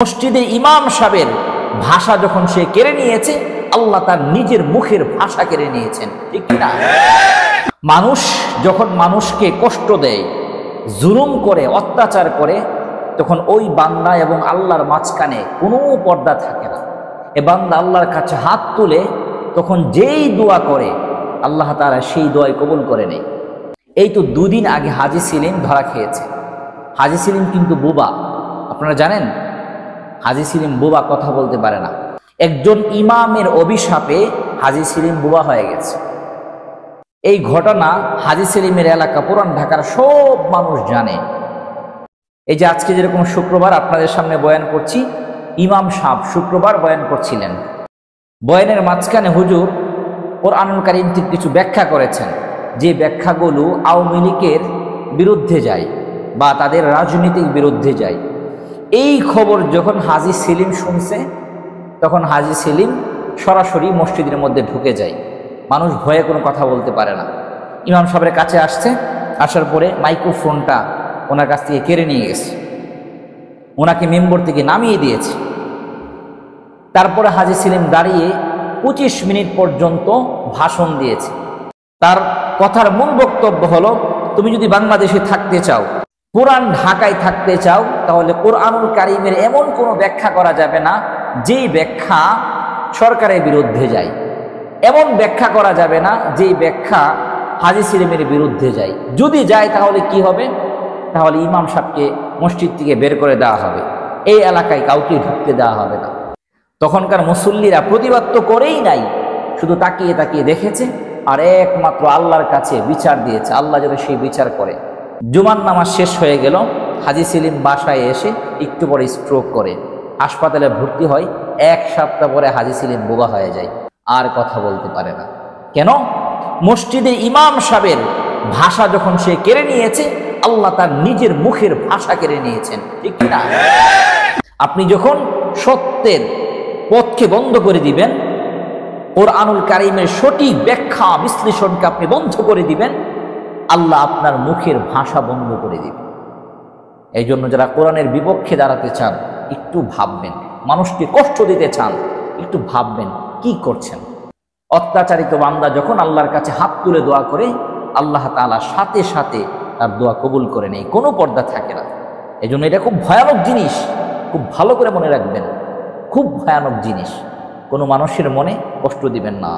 মসজিদে ইমাম সাহেবের ভাষা যখন সে কেড়ে নিয়েছে, আল্লাহ তার নিজের মুখের ভাষা কেড়ে নিয়েছেন, ঠিক না? মানুষ যখন মানুষকে কষ্ট দেয়, জুলুম করে, অত্যাচার করে, তখন ওই বান্দা এবং আল্লাহর মাঝখানে কোনো পর্দা থাকে না। এ বান্দা আল্লাহর কাছে হাত তুলে তখন যেই দোয়া করে আল্লাহ তাআলা সেই দোয়াই কবুল করে নেয়। এই তো দুদিন আগে হাজী সেলিম ধরা খেয়েছে। হাজী সেলিম কিন্তু বোবা, আপনারা জানেন। হাজী সেলিম বোবা, কথা বলতে পারে না। একজন ইমামের অভিশাপে হাজী সেলিম বোবা হয়ে গেছে। এই ঘটনা হাজী সেলিমের এলাকা পুরান ঢাকার সব মানুষ জানে। এই যে আজকে যেরকম শুক্রবার আপনাদের সামনে বয়ান করছি, ইমাম সাহেব শুক্রবার বয়ান করছিলেন। বয়ানের মাঝখানে হুজুর কোরআনুল কারীম থেকে কিছু ব্যাখ্যা করেছেন, যে ব্যাখ্যাগুলো আওয়ামী লীগের বিরুদ্ধে যায় বা তাদের রাজনীতির বিরুদ্ধে যায়। এই খবর যখন হাজী সেলিম শুনছে, তখন হাজী সেলিম সরাসরি মসজিদের মধ্যে ঢুকে যায়। মানুষ ভয়ে কোনো কথা বলতে পারে না। ইমাম সাহেবের কাছে আসছে, আসার পরে মাইক্রোফোনটা ওনার কাছ থেকে কেড়ে নিয়ে গেছে, ওনাকে মেম্বর থেকে নামিয়ে দিয়েছে। তারপরে হাজী সেলিম দাঁড়িয়ে 25 মিনিট পর্যন্ত ভাষণ দিয়েছে। তার কথার মূল বক্তব্য হলো, তুমি যদি বাংলাদেশে থাকতে চাও, পুরান ঢাকায় থাকতে চাও, তাহলে কোরআনুল কারীমের এমন কোনো ব্যাখ্যা করা যাবে না যেই ব্যাখ্যা সরকারের বিরুদ্ধে যায়। এমন ব্যাখ্যা করা যাবে না যেই ব্যাখ্যা হাজী সেলিমের বিরুদ্ধে যায়। যদি যায় তাহলে কি হবে? তাহলে ইমাম সাহেবকে মসজিদ থেকে বের করে দেওয়া হবে, এই এলাকায় কাউকে ঢুকতে দেওয়া হবে না। তখনকার মুসল্লিরা প্রতিবাদ তো করেই নাই, শুধু তাকিয়ে তাকিয়ে দেখেছে আর একমাত্র আল্লাহর কাছে বিচার দিয়েছে, আল্লাহ যেন সেই বিচার করে। জুমার নামাজ শেষ হয়ে গেল, হাজী সেলিম বাসায় এসে একটু পরে স্ট্রোক করে হাসপাতালে ভর্তি হয়। 1 সপ্তাহ পরে হাজী সেলিম বোবা হয়ে যায়, আর কথা বলতে পারে না। কেন? মসজিদে ইমাম সাহেবের ভাষা যখন সে কেড়ে নিয়েছে, আল্লাহ তার নিজের মুখের ভাষা কেড়ে নিয়েছেন, ঠিক না? আপনি যখন সত্যের পথকে বন্ধ করে দিবেন, কোরআনুল কারীমের সঠিক ব্যাখ্যা বিশ্লেষণকে আপনি বন্ধ করে দিবেন, আল্লাহ আপনার মুখের ভাষা বন্ধ করে দিবেন। এই জন্য যারা কোরআনের বিপক্ষে দাঁড়াতে চান, একটু ভাববেন। মানুষকে কষ্ট দিতে চান, একটু ভাববেন কি করছেন। অত্যাচারিত বান্দা যখন আল্লাহর কাছে হাত তুলে দোয়া করে, আল্লাহ তাআলা সাথে সাথে তার দোয়া কবুল করে নেই, কোনো পর্দা থাকে না। এই জন্য এটা খুব ভয়ানক জিনিস, খুব ভালো করে মনে রাখবেন, খুব ভয়ানক জিনিস। কোনো মানুষের মনে কষ্ট দিবেন না।